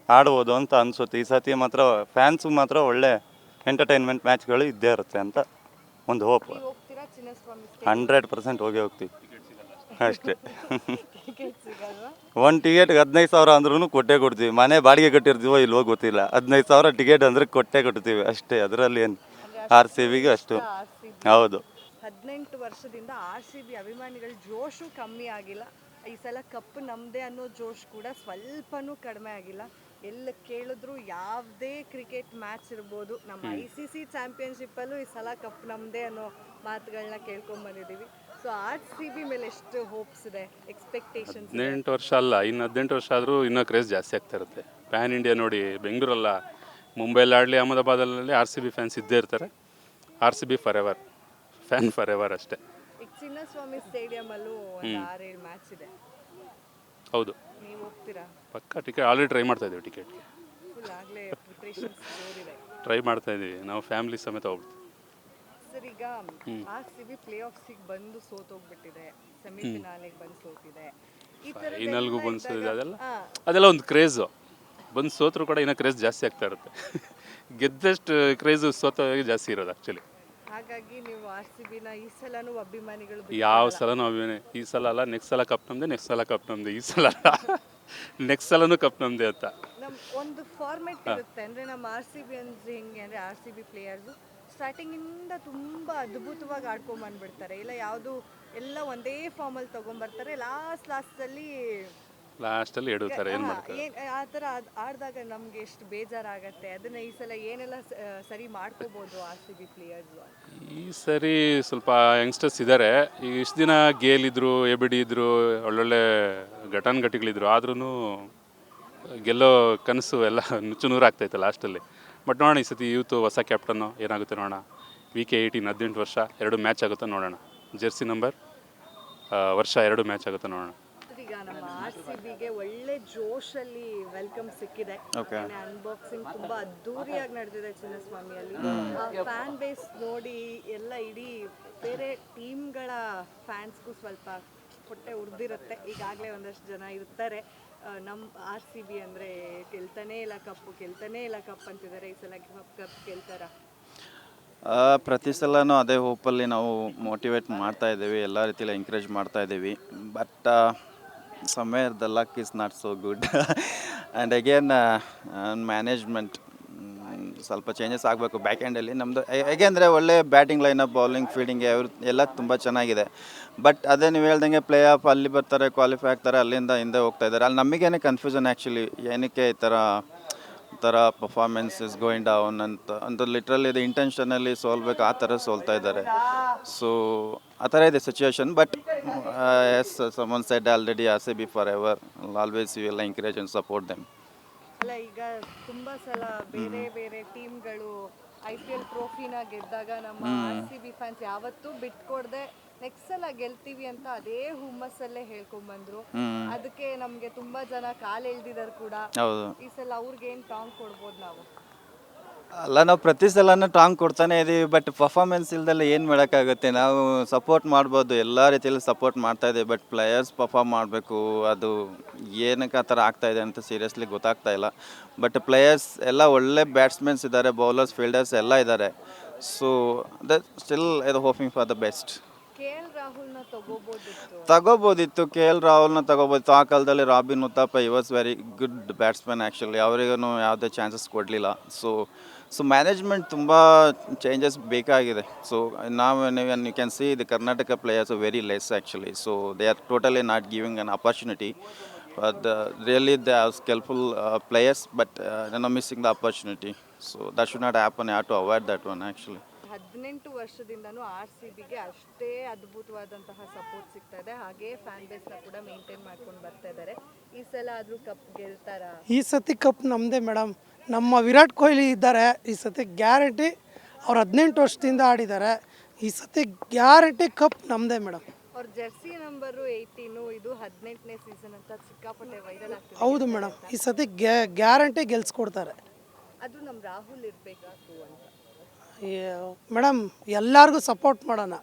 ಆಡ್ಬೋದು ಅಂತ ಅನಿಸುತ್ತೆ. ಈ ಸತಿ ಮಾತ್ರ ಫ್ಯಾನ್ಸು ಮಾತ್ರ ಒಳ್ಳೆ ಎಂಟರ್ಟೈನ್ಮೆಂಟ್ ಮ್ಯಾಚ್ಗಳು ಇದ್ದೇ ಇರುತ್ತೆ ಅಂತ ಒಂದು ಹೋಪ್. ಹೋಗ್ತೀರಾ ಚಿನ್ನಸ್ವಾಮಿ 100% ಹೋಗ್ತೀವಿ ಅಷ್ಟೇ. ಟಿಕೆಟ್ ಸಿಗಲ್ವಾ? ಒಂದು ಟಿಕೆಟ್ಗೆ 15,000 ಅಂದ್ರೂ ಕೊಡ್ತೀವಿ. ಮನೆ ಬಾಡಿಗೆ ಕಟ್ಟಿರ್ತೀವೋ ಇಲ್ವೋ ಗೊತ್ತಿಲ್ಲ, 15,000 ಟಿಕೆಟ್ ಅಂದರೆ ಕೊಡ್ತೀವಿ ಅಷ್ಟೇ. ಅದರಲ್ಲಿ ಏನು RCBಗೆ ಅಷ್ಟು. ಹೌದು, 18 ವರ್ಷದಿಂದ RCB ಅಭಿಮಾನಿಗಳ ಜೋಶು ಕಮ್ಮಿ ಆಗಿಲ್ಲ. ಈ ಸಲ ಕಪ್ ನಮ್ಮದೇ ಅನ್ನೋ ಜೋಶ್ ಕೂಡ ಸ್ವಲ್ಪನೂ ಕಡಿಮೆ ಆಗಿಲ್ಲ. ಎಲ್ಲ ಕೇಳಿದ್ರು ಯಾವುದೇ ಕ್ರಿಕೆಟ್ ಮ್ಯಾಚ್ ಇರ್ಬೋದು, ನಮ್ಮ ICC ಚಾಂಪಿಯನ್ಶಿಪ್ಪಲ್ಲೂ ಈ ಸಲ ಕಪ್ ನಮ್ಮದೇ ಅನ್ನೋ ಮಾತುಗಳನ್ನ ಕೇಳ್ಕೊಂಬಂದಿದ್ದೀವಿ. ಸೊ RCB ಮೇಲೆ ಎಷ್ಟು ಹೋಪ್ಸ್ ಇದೆ, ಎಕ್ಸ್ಪೆಕ್ಟೇಷನ್ಸ್? 18 ವರ್ಷ ಅಲ್ಲ, ಇನ್ನು 18 ವರ್ಷ ಆದರೂ ಇನ್ನೂ ಕ್ರೇಜ್ ಜಾಸ್ತಿ ಆಗ್ತಾ ಇರುತ್ತೆ. ಪ್ಯಾನ್ ಇಂಡಿಯಾ ನೋಡಿ, ಬೆಂಗಳೂರಲ್ಲ, ಮುಂಬೈಲಿ ಆಡಲಿ, ಅಹಮದಾಬಾದಲ್ಲಿ RCB ಫ್ಯಾನ್ಸ್ ಇದ್ದೇ ಇರ್ತಾರೆ. RCB for ever, fan for ever ಅಷ್ಟೇ. ಈಗ ಚಿನ್ನಸ್ವಾಮಿ ಸ್ಟೇಡಿಯಮಲ್ಲೂ ಒಂದು 6-7 ಮ್ಯಾಚ್ ಇದೆ. ಹೌದು, ನೀವು ಹೋಗ್ತೀರಾ? ಪಕ್ಕ ಟಿಕೆಟ್ ಆಲ್ರೆಡಿ ಟ್ರೈ ಮಾಡ್ತಾ ಇದ್ದೀವಿ. ಟಿಕೆಟ್ಗೆ ಫುಲ್ ಆಗಲೇ ಪ್ರಿಪ್ರೇಷನ್ಸ್ ಜೋರಿದೆ. ಟ್ರೈ ಮಾಡ್ತಾ ಇದ್ದೀವಿ, ನಾವು ಫ್ಯಾಮಿಲಿ ಸಮೇತ ಹೋಗ್ಬಿಡ್ತೀವಿ. ಸರ್, ಈಗ RCB ಪ್ಲೇ ಆಫ್ಸಿಗೆ ಬಂದು ಸೋತೋಗ್ಬಿಟ್ಟಿದೆ, ಸೆಮಿಫಿನಾಲಿಗೆ ಬಂದು ಸೋತಿದೆ, ಈ ಥರ ಫೈನಲ್ಗೂ ಬಂದಿದೆ. ಅದೆಲ್ಲ ಒಂದು ಕ್ರೇಜು. ಬಂದು ಸೋತ್ರು ಕೂಡ ಇನ್ನೂ ಕ್ರೇಜ್ ಜಾಸ್ತಿ ಆಗ್ತಾ ಇರುತ್ತೆ. ಗೆದ್ದಷ್ಟು ಕ್ರೇಜು ಸೋತೋಗಿ ಜಾಸ್ತಿ ಇರೋದು ಆ್ಯಕ್ಚುಲಿ. ಹಾಗಾಗಿ ನೀವು RCBನ ಈ ಸಲನೂ ಅಭಿಮಾನಿಗಳು ಯಾವ ಸಲನೂ ಈ ಸಲ ಅಲ್ಲ, ನೆಕ್ಸ್ಟ್ ಸಲ ಕಪ್ ನಮ್ಮದೇ, ನೆಕ್ಸ್ಟ್ ಸಲ ಕಪ್ ನಮ್ಮದೇ, ಈ ಸಲ ಅಲ್ಲ ನೆಕ್ಸ್ಟ್ ಸಲನೂ ಕಪ್ ನಮ್ಮದೇ ಅಂತ ನಮ್ಮ ಒಂದು ಫಾರ್ಮೆಟ್ ಇರುತ್ತೆ. ಅಂದರೆ ನಮ್ಮ RCB ಅಂದರೆ ಹೆಂಗೆ ಅಂದರೆ, RCB ಪ್ಲೇಯರ್ಸು ಸ್ಟಾರ್ಟಿಂಗಿಂದ ತುಂಬ ಅದ್ಭುತವಾಗಿ ಆಡ್ಕೊಂಬಂದ್ಬಿಡ್ತಾರೆ. ಇಲ್ಲ ಯಾವುದು ಎಲ್ಲ ಒಂದೇ ಫಾರ್ಮಲ್ಲಿ ತೊಗೊಂಬರ್ತಾರೆ, ಲಾಸ್ಟಲ್ಲಿ ಎಡುತ್ತಾರೆ. ಏನು ಮಾಡ್ತಾರೆ ಆ ಥರ ಆಡಿದಾಗ ನಮಗೆ ಎಷ್ಟು ಬೇಜಾರಾಗತ್ತೆ. ಅದನ್ನು ಈ ಸಲ ಏನೆಲ್ಲ ಸರಿ ಮಾಡ್ಕೋಬೋದು RCB ಪ್ಲೇಯರ್ಸು? ಈ ಸರಿ ಸ್ವಲ್ಪ ಯಂಗ್ಸ್ಟರ್ಸ್ ಇದ್ದಾರೆ. ಈಗ ಇಷ್ಟು ದಿನ ಗೇಲ್ ಇದ್ರು, ಎಬಿಡಿ ಇದ್ರು, ಒಳ್ಳೊಳ್ಳೆ ಘಟಾನುಘಟಿಗಳಿದ್ರು, ಆದ್ರೂ ಗೆಲ್ಲೋ ಕನಸು ಎಲ್ಲ ನುಚ್ಚು ಆಗ್ತಾಯಿತ್ತು ಲಾಸ್ಟಲ್ಲಿ. ಬಟ್ ನೋಡೋಣ, ಈ ಸತಿ ಯೂತು ಹೊಸ ಕ್ಯಾಪ್ಟನ್ನು ಏನಾಗುತ್ತೆ ನೋಡೋಣ. VK18 18 ವರ್ಷ 2 ಮ್ಯಾಚ್ ಆಗುತ್ತೆ ನೋಡೋಣ. ಜೆರ್ಸಿ ನಂಬರ್ ವರ್ಷ 2 ಮ್ಯಾಚ್ ಆಗುತ್ತೆ ನೋಡೋಣ. ಈಗ ನಮ್ಮ RCBಗೆ ಒಳ್ಳೆ ಜೋಶಲ್ಲಿ ವೆಲ್ಕಮ್ ಸಿಕ್ಕಿದೆ. ಅನ್ಬಾಕ್ಸಿಂಗ್ ತುಂಬಾ ಅದ್ದೂರಿಯಾಗಿ ನಡೆದಿದೆ ಚಿನ್ನಸ್ವಾಮಿಯಲ್ಲಿ. ಫ್ಯಾನ್ ಬೇಸ್ ನೋಡಿ ಎಲ್ಲ ಇಡೀ ಬೇರೆ ಟೀಮ್ಗಳ ಫ್ಯಾನ್ಸ್ಗೂ ಸ್ವಲ್ಪ ಹೊಟ್ಟೆ ಉರಿದಿರುತ್ತೆ. ಈಗಾಗಲೇ ಒಂದಷ್ಟು ಜನ ಇರ್ತಾರೆ, ನಮ್ಮ RCB ಅಂದರೆ ಗೆಲ್ತಾನೇ ಇಲ್ಲ ಕಪ್ ಅಂತಿದ್ದಾರೆ. ಈ ಸಲ ಕಪ್ ಗೆಲ್ತಾರ? ಪ್ರತಿ ಸಲನೂ ಅದೇ ಹೋಪಲ್ಲಿ ನಾವು ಮೋಟಿವೇಟ್ ಮಾಡ್ತಾ ಇದ್ದೀವಿ, ಎಲ್ಲ ರೀತಿಯಲ್ಲಿ ಎಂಕರೇಜ್ ಮಾಡ್ತಾ ಇದ್ದೀವಿ. But somewhere the luck is not so good. And again management ಸ್ವಲ್ಪ ಚೇಂಜಸ್ ಆಗಬೇಕು ಬ್ಯಾಕ್ ಎಂಡಲ್ಲಿ ನಮ್ಮದು. ಹೇಗೆಂದರೆ ಒಳ್ಳೆ ಬ್ಯಾಟಿಂಗ್ ಲೈನಪ್, ಬೌಲಿಂಗ್, ಫೀಲ್ಡಿಂಗ್ ಎಲ್ಲ ತುಂಬ ಚೆನ್ನಾಗಿದೆ. ಬಟ್ ಅದೇ ನೀವು ಹೇಳ್ದಂಗೆ ಪ್ಲೇ ಆಫ್ ಅಲ್ಲಿ ಬರ್ತಾರೆ, ಕ್ವಾಲಿಫೈ ಆಗ್ತಾರೆ, ಅಲ್ಲಿಂದ ಹಿಂದೆ ಹೋಗ್ತಾ ಇದ್ದಾರೆ. ಅಲ್ಲಿ ನಮಗೇನೆ ಕನ್ಫ್ಯೂಷನ್ ಆ್ಯಕ್ಚುಲಿ, ಏನಕ್ಕೆ ಈ ಥರ ಪರ್ಫಾರ್ಮೆನ್ಸ್ ಇಸ್ ಗೋಯಿಂಗ್ ಡೌನ್ ಅಂತ ಲಿಟ್ರಲಿ ಇದು ಇಂಟೆನ್ಷನಲ್ಲಿ ಸೋಲ್ಬೇಕು, ಆ ಥರ ಸೋಲ್ತಾ ಇದ್ದಾರೆ. ಸೊ ಆ ಥರ ಇದೆ situation. But yes, someone said already RCB for ever, always you ಎಲ್ಲ ಎಂಕರೇಜ್ ಆ್ಯಂಡ್ ಸಪೋರ್ಟ್ ದೆಮ್. ಅಲ್ಲ, ಈಗ ತುಂಬ ಸಲ ಬೇರೆ ಟೀಮ್ಗಳು IPL ಟ್ರೋಫಿನ ಗೆದ್ದಾಗ ನಮ್ಮ RCB ಫ್ಯಾನ್ಸ್ ಯಾವತ್ತೂ ಬಿಟ್ಕೊಡ್ದೆ ನೆಕ್ಸ್ಟ್ ಸಲ ಗೆಲ್ತೀವಿ ಅಂತ ಅದೇ ಹುಮ್ಮಸ್ಸಲ್ಲೇ ಹೇಳ್ಕೊಂಡ್ಬಂದ್ರು. ಅದಕ್ಕೆ ನಮ್ಗೆ ತುಂಬಾ ಜನ ಕಾಲ್ ಎಳ್ದಿದ್ದಾರೆ ಕೂಡ. ಈ ಸಲ ಅವ್ರಿಗೆ ಏನು ಟಾಂಗ್ ಕೊಡ್ಬೋದು ನಾವು? ಅಲ್ಲ, ನಾವು ಪ್ರತಿ ಸಲನೂ ಟಾಂಗ್ ಕೊಡ್ತಾನೆ ಇದ್ದೀವಿ. ಬಟ್ ಪರ್ಫಾರ್ಮೆನ್ಸ್ ಇಲ್ದೆಲ್ಲ ಏನು ಮಾಡೋಕ್ಕಾಗುತ್ತೆ? ನಾವು ಸಪೋರ್ಟ್ ಮಾಡ್ಬೋದು, ಎಲ್ಲ ರೀತಿಯಲ್ಲಿ ಸಪೋರ್ಟ್ ಮಾಡ್ತಾಯಿದ್ದೀವಿ. ಬಟ್ ಪ್ಲೇಯರ್ಸ್ ಪರ್ಫಾರ್ಮ್ ಮಾಡಬೇಕು, ಅದು ಏನಕ್ಕೆ ಆ ಥರ ಆಗ್ತಾಯಿದೆ ಅಂತ ಸೀರಿಯಸ್ಲಿ ಗೊತ್ತಾಗ್ತಾ ಇಲ್ಲ. ಬಟ್ ಪ್ಲೇಯರ್ಸ್ ಎಲ್ಲ ಒಳ್ಳೆ ಬ್ಯಾಟ್ಸ್ಮನ್ಸ್ ಇದ್ದಾರೆ, ಬೌಲರ್ಸ್, ಫೀಲ್ಡರ್ಸ್ ಎಲ್ಲ ಇದ್ದಾರೆ. ಸೊ ದಟ್ ಸ್ಟಿಲ್ ಇದು hoping for the best. KL ರಾಹುಲ್ನ ತಗೋಬೋದಿತ್ತು, KL ರಾಹುಲ್ನ ತಗೋಬೋದಿತ್ತು. ಆ ಕಾಲದಲ್ಲಿ Robin Uthappa was very good batsman actually, ಅವರಿಗೂ ಯಾವುದೇ ಚಾನ್ಸಸ್ ಕೊಡಲಿಲ್ಲ. ಸೊ ಮ್ಯಾನೇಜ್ಮೆಂಟ್ ತುಂಬ ಚೇಂಜಸ್ ಬೇಕಾಗಿದೆ. So you can see the Karnataka players very less actually. So they are totally not giving an opportunity. Really they are skillful players, but they're not missing the opportunity. So that should not happen. You have to avoid that one actually. 18 ವರ್ಷದಿಂದನೂ RCBಗೆ ಅಷ್ಟೇ ಅದ್ಭುತವಾದಂತಹ support ಸಿಗ್ತಾ ಇದೆ. ಹಾಗೆ fan ಬೇಸ್ನ ಕೂಡ maintain ಮಾಡ್ಕೊಂಡು ಬರ್ತಾ ಇದ್ದಾರೆ. ಈ ಸಲ ಆದರೂ ಕಪ್ ಗೆಲ್ತಾರಾ? ಈ ಸತಿ ಕಪ್ ನಮ್ಮದೇ ಮೇಡಮ್. ನಮ್ಮ ವಿರಾಟ್ ಕೊಹ್ಲಿ ಇದ್ದಾರೆ, ಈ ಸತಿ ಗ್ಯಾರಂಟಿ. ಅವ್ರು 18 ವರ್ಷದಿಂದ ಆಡಿದ್ದಾರೆ, ಈ ಸತಿ ಗ್ಯಾರಂಟಿ ಕಪ್ ನಮ್ಮದೇ ಮೇಡಮ್. ಅವ್ರ ಜೆರ್ಸಿ ನಂಬರು 18 ಇದು 18ನೇ ಸೀಸನ್ ಅಂತ ಸಿಕ್ಕಾಪಟ್ಟೆ ವೈರಲ್ ಆಗ್ತಿದೆ. ಹೌದು ಮೇಡಮ್, ಈ ಸತಿ ಗ್ಯಾರಂಟಿ ಗೆಲ್ಸ್ಕೊಡ್ತಾರೆ. ಅದು ನಮ್ಮ ರಾಹುಲ್ ಇರಬೇಕಾಯ್ತು ಅಂತ. ಮೇಡಮ್ ಎಲ್ಲರಿಗೂ ಸಪೋರ್ಟ್ ಮಾಡೋಣ.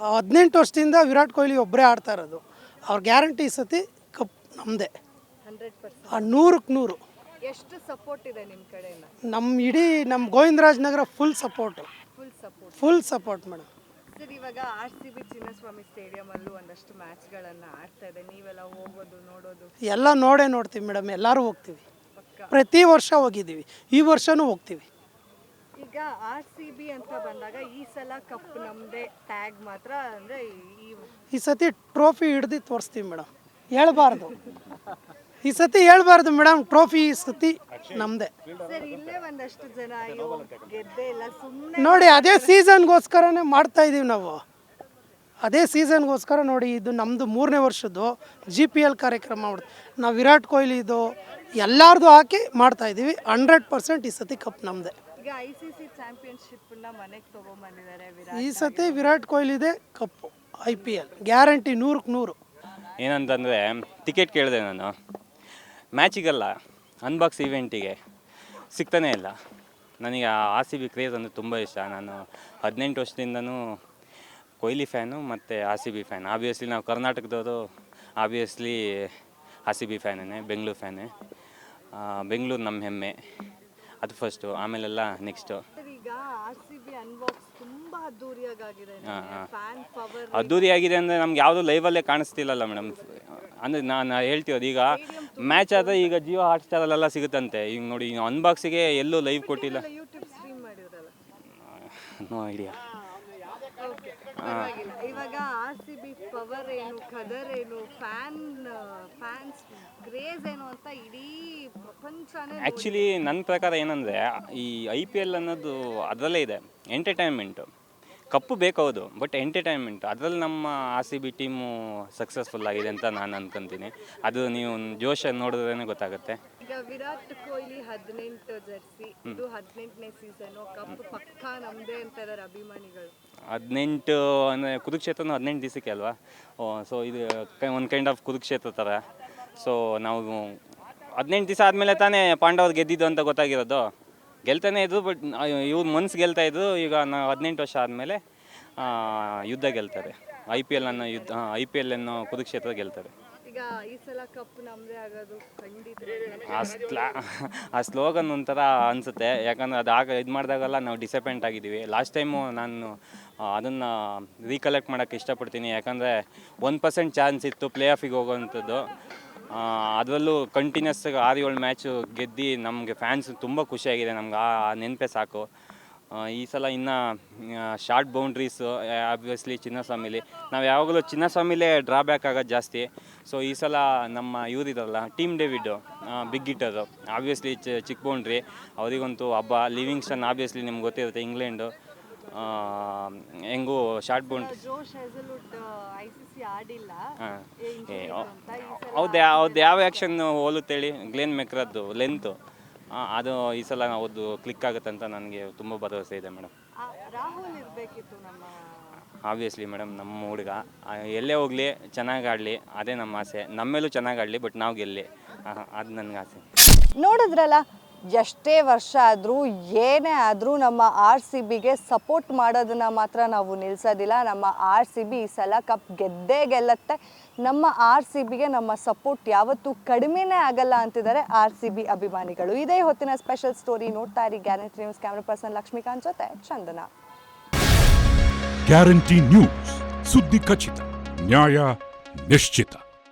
18 ವರ್ಷದಿಂದ ವಿರಾಟ್ ಕೊಹ್ಲಿ ಒಬ್ಬರೇ ಆಡ್ತಾ ಇರೋದು. ಅವ್ರ ಗ್ಯಾರಂಟಿ ಈ ಸತಿ ಕಪ್ ನಮ್ಮದೇ 100%. 100ಕ್ಕೆ 100. ಎಷ್ಟು ಸಪೋರ್ಟ್ ಇದೆ ನಿಮ್ಮ ಕಡೆಯಿಂದ? ನಮ್ಮ ಗೋವಿಂದರಾಜ್ ನಗರ ಫುಲ್ ಸಪೋರ್ಟ್ ಮೇಡಮ್. ಸರ್, ಇವಾಗ RCB ಚಿನ್ನಸ್ವಾಮಿ ಸ್ಟೇಡಿಯಂ ಅಲ್ಲೂ ಒಂದಷ್ಟು ಮ್ಯಾಚ್ಗಳನ್ನು ಆಡ್ತಾ ಇದೆ. ನೀವೆಲ್ಲ ಹೋಗೋದು ನೋಡೋದು? ಎಲ್ಲ ನೋಡ್ತೀವಿ ಮೇಡಮ್, ಎಲ್ಲರೂ ಹೋಗ್ತೀವಿ. ಪ್ರತಿ ವರ್ಷ ಹೋಗಿದ್ದೀವಿ, ಈ ವರ್ಷನೂ ಹೋಗ್ತೀವಿ. ಈಗ RCB ಅಂತ ಬಂದಾಗ ಈ ಸಲ ಕಪ್ ನಮ್ಮದೇ ಟ್ಯಾಗ್ ಮಾತ್ರ ಅಂದರೆ ಈ ಸತಿ ಟ್ರೋಫಿ ಹಿಡ್ದು ತೋರಿಸ್ತೀವಿ ಮೇಡಮ್. ಹೇಳ್ಬಾರ್ದು ಈ ಸತಿ ಹೇಳ್ಬಾರ್ದು ಮೇಡಮ್, ಟ್ರೋಫಿ ಈ ಸತಿ ನಮ್ಮದೇ. ಸರ್, ಇಲ್ಲೇ ಒಂದಷ್ಟು ಜನ ಅಯ್ಯೋ ಗೆದ್ದೇ ಇಲ್ಲ ಸುಮ್ಮನೆ ನೋಡಿ, ಅದೇ ಸೀಸನ್ಗೋಸ್ಕರನೇ ಮಾಡ್ತಾ ಇದ್ದೀವಿ ನಾವು. ಅದೇ ಸೀಸನ್ಗೋಸ್ಕರ ನೋಡಿ, ಇದು ನಮ್ಮದು 3ನೇ ವರ್ಷದ್ದು GPL ಕಾರ್ಯಕ್ರಮ ಮಾಡ್ತೀವಿ ನಾವು. ವಿರಾಟ್ ಕೊಹ್ಲಿದು ಎಲ್ಲರದು ಹಾಕಿ ಮಾಡ್ತಾ ಇದ್ದೀವಿ. 100% ಈ ಸತಿ ಕಪ್ ನಮ್ಮದೇ. ಈಗ ICC ಚಾಂಪಿಯನ್ಶಿಪ್ನ ಮನೆಗೆ ತೊಗೊಂಬಂದಿದ್ದಾರೆ ಈ ಸತಿ ವಿರಾಟ್ ಕೊಹ್ಲಿದೆ ಕಪ್ಪು. IPL ಗ್ಯಾರಂಟಿ 100ಕ್ಕೆ 100. ಏನಂತಂದರೆ ಟಿಕೆಟ್ ಕೇಳಿದೆ ನಾನು, ಮ್ಯಾಚಿಗಲ್ಲ ಅನ್ಬಾಕ್ಸ್ ಈವೆಂಟಿಗೆ ಸಿಗ್ತಾನೇ ಇಲ್ಲ. ನನಗೆ RCB ಕ್ರೇಜ್ ಅಂದರೆ ತುಂಬ ಇಷ್ಟ. ನಾನು 18 ವರ್ಷದಿಂದನೂ ಕೊಹ್ಲಿ ಫ್ಯಾನು ಮತ್ತು RCB ಫ್ಯಾನ್. ಆಬ್ವಿಯಸ್ಲಿ ನಾವು ಕರ್ನಾಟಕದವರು, ಆಬ್ವಿಯಸ್ಲಿ RCB ಫ್ಯಾನೇ, ಬೆಂಗಳೂರು ಫ್ಯಾನೇ. ಬೆಂಗಳೂರು ನಮ್ಮ ಹೆಮ್ಮೆ, ಅದು ಫಸ್ಟು, ಆಮೇಲೆಲ್ಲ ನೆಕ್ಸ್ಟು. ಈಗ RCB ಅನ್ಬಾಕ್ಸ್ ತುಂಬಾ ಅದ್ದೂರಿಯಾಗಿದೆ. ಫ್ಯಾನ್ ಪವರ್ ಅದ್ದೂರಿಯಾಗಿದೆ ಅಂದರೆ ನಮ್ಗೆ ಯಾವುದೂ ಲೈವಲ್ಲೇ ಕಾಣಿಸ್ತಿಲ್ಲಲ್ಲ ಮೇಡಮ್. ಅಂದರೆ ನಾನು ಹೇಳ್ತೀವದು, ಈಗ ಮ್ಯಾಚ್ ಆದರೆ ಈಗ ಜಿಯೋ ಹಾಟ್ಸ್ಟಾರಲ್ಲೆಲ್ಲ ಸಿಗುತ್ತಂತೆ. ಈಗ ನೋಡಿ, ಅನ್ಬಾಕ್ಸಿಗೆ ಎಲ್ಲೂ ಲೈವ್ ಕೊಟ್ಟಿಲ್ಲ. ಯೂಟ್ಯೂಬ್ ಸ್ಟ್ರೀಮ್ ಮಾಡಿದ್ರಲ್ಲ? No idea. ಇವಾಗ RCB ಪವರ್ ಏನು, ಕದರ್ ಏನು, ಫ್ಯಾನ್ಸ್ ಕ್ರೇಜ್ ಏನು ಅಂತ ಇಡೀ ಪ್ರಪಂಚನೇ ಆ್ಯಕ್ಚುಲಿ ನನ್ನ ಪ್ರಕಾರ ಏನಂದರೆ, ಈ IPL ಅನ್ನೋದು ಅದರಲ್ಲೇ ಇದೆ, ಎಂಟರ್ಟೈನ್ಮೆಂಟು. ಕಪ್ಪು ಬೇಕೌದು, ಬಟ್ ಎಂಟರ್ಟೈನ್ಮೆಂಟ್ ಅದರಲ್ಲಿ ನಮ್ಮ RCB ಟೀಮು ಸಕ್ಸಸ್ಫುಲ್ ಆಗಿದೆ ಅಂತ ನಾನು ಅನ್ಕೊಂತೀನಿ. ಅದು ನೀವು ಜೋಶ್ ನೋಡಿದ್ರೇ ಗೊತ್ತಾಗುತ್ತೆ. ಈಗ ವಿರಾಟ್ ಕೊಹ್ಲಿ 18 ಜೆರ್ಸಿ, ಇದು 18ನೇ ಸೀಸನು, ಕಪ್ ಪಕ್ಕಾ ನಮ್ಮದೇ ಅಂತ ಇದ್ದಾರೆ ಅಭಿಮಾನಿಗಳು. 18 ಅಂದರೆ ಕುರುಕ್ಷೇತ್ರನೂ 18 ದಿವಸಕ್ಕೆ ಅಲ್ವಾ? ಸೊ ಇದು ಒಂದು ಕೈಂಡ್ ಆಫ್ ಕುರುಕ್ಷೇತ್ರ ಥರ. ಸೊ ನಾವು 18 ದಿವಸ ಆದಮೇಲೆ ತಾನೇ ಪಾಂಡವರು ಗೆದ್ದಿದ್ದು ಅಂತ ಗೊತ್ತಾಗಿರೋದು. ಗೆಲ್ತಾನೆ ಇದ್ರು, ಬಟ್ ಇವ್ರು ಮನ್ಸು ಗೆಲ್ತಾಯಿದ್ರು. ಈಗ ನಾವು 18 ವರ್ಷ ಆದಮೇಲೆ ಯುದ್ಧ ಗೆಲ್ತಾರೆ. IPL ಅನ್ನೋ ಕುರುಕ್ಷೇತ್ರ ಗೆಲ್ತಾರೆ. ಈಗ ಈ ಸಲ ಕಪ್ ನಮ್ಮದೇ ಆಗೋದು ಖಂಡಿತ. ಆ ಸ್ಲೋಗನ್ ಒಂಥರ ಅನಿಸುತ್ತೆ, ಯಾಕಂದರೆ ಅದು ಇದು ಮಾಡಿದಾಗೆಲ್ಲ ನಾವು ಡಿಸಪಾಯಿಂಟ್ ಆಗಿದ್ದೀವಿ. ಲಾಸ್ಟ್ ಟೈಮು ನಾನು ಅದನ್ನು ರೀಕಲೆಕ್ಟ್ ಮಾಡೋಕ್ಕೆ ಇಷ್ಟಪಡ್ತೀನಿ. ಯಾಕಂದರೆ 1% ಚಾನ್ಸ್ ಇತ್ತು ಪ್ಲೇ ಆಫಿಗೆ ಹೋಗೋವಂಥದ್ದು. ಅದರಲ್ಲೂ ಕಂಟಿನ್ಯೂಸ್ 6-7 ಮ್ಯಾಚು ಗೆದ್ದು ನಮಗೆ ಫ್ಯಾನ್ಸ್ ತುಂಬ ಖುಷಿಯಾಗಿದೆ. ನಮ್ಗೆ ಆ ನೆನಪೇ ಸಾಕು. ಈ ಸಲ ಇನ್ನು ಶಾರ್ಟ್ ಬೌಂಡ್ರೀಸು, ಆಬ್ವಿಯಸ್ಲಿ ಚಿನ್ನಸ್ವಾಮಿಲಿ ನಾವು ಯಾವಾಗಲೂ ಚಿನ್ನಸ್ವಾಮಿಲೇ ಡ್ರಾಬ್ಯಾಕ್ ಆಗೋದು ಜಾಸ್ತಿ. ಸೊ ಈ ಸಲ ನಮ್ಮ ಇವರಿದಾರಲ್ಲ ಟೀಮ್ ಡೇವಿಡ್ಡು, ಬಿಗ್ ಹಿಟ್ಟರು, ಆಬ್ವಿಯಸ್ಲಿ ಚಿಕ್ಕ ಬೌಂಡ್ರಿ ಅವರಿಗಂತೂ ಹಬ್ಬ. ಲಿವಿಂಗ್ಸ್ಟನ್ ಆಬ್ವಿಯಸ್ಲಿ ನಿಮ್ಗೆ ಗೊತ್ತಿರುತ್ತೆ, ಇಂಗ್ಲೆಂಡು. ಹೆಂಗೂ ಶಾರ್ಟ್ ಬೌಂಡ್ರಿ. ICC ಆಡಿಲ್ಲ. ಹೌದು ಯಾವ ಆ್ಯಕ್ಷನ್ ಹೋಲುತ್ತೇಳಿ? ಗ್ಲೆನ್ ಮೆಕ್ರದ್ದು ಲೆಂತು, ಅದು ಈ ಸಲ ಅವ್ರದ್ದು ಕ್ಲಿಕ್ ಆಗುತ್ತೆ ಅಂತ ನನಗೆ ತುಂಬ ಭರವಸೆ ಇದೆ ಮೇಡಮ್. ರಾಹುಲ್ ಇರಬೇಕಿತ್ತು ನಮ್ಮ. ಆಬ್ವಿಯಸ್ಲಿ ಮೇಡಮ್, ನಮ್ಮ ಹುಡುಗ ಎಲ್ಲೇ ಹೋಗಲಿ ಚೆನ್ನಾಗಿ ಆಡಲಿ, ಅದೇ ನಮ್ಮ ಆಸೆ. ನಮ್ಮೇಲೂ ಚೆನ್ನಾಗಿ ಆಡಲಿ, ಬಟ್ ನಾವು ಗೆಲ್ಲಿ, ಅದು ನನಗೆ ಆಸೆ. ನೋಡಿದ್ರಲ್ಲ, ಎಷ್ಟೇ ವರ್ಷ ಆದರೂ ಏನೇ ಆದರೂ ನಮ್ಮ RCBಗೆ ಸಪೋರ್ಟ್ ಮಾಡೋದನ್ನು ಮಾತ್ರ ನಾವು ನಿಲ್ಲಿಸೋದಿಲ್ಲ. ನಮ್ಮ RCB ಈ ಸಲ ಕಪ್ ಗೆದ್ದೇ ಗೆಲ್ಲತ್ತೆ. ನಮ್ಮ RCBಗೆ ನಮ್ಮ ಸಪೋರ್ಟ್ ಯಾವತ್ತೂ ಕಡಿಮೆನೇ ಆಗಲ್ಲ ಅಂತಿದ್ದಾರೆ RCB ಅಭಿಮಾನಿಗಳು. ಇದೇ ಹೊತ್ತಿನ ಸ್ಪೆಷಲ್ ಸ್ಟೋರಿ. ನೋಡ್ತಾ ಇರಿ Guarantee News. Camera person Lakshmikant ಜೊತೆ ಚಂದನ. ಗ್ಯಾರಂಟಿ ನ್ಯೂಸ್, ಸುದ್ದಿ ಖಚಿತ, ನ್ಯಾಯ ನಿಶ್ಚಿತ.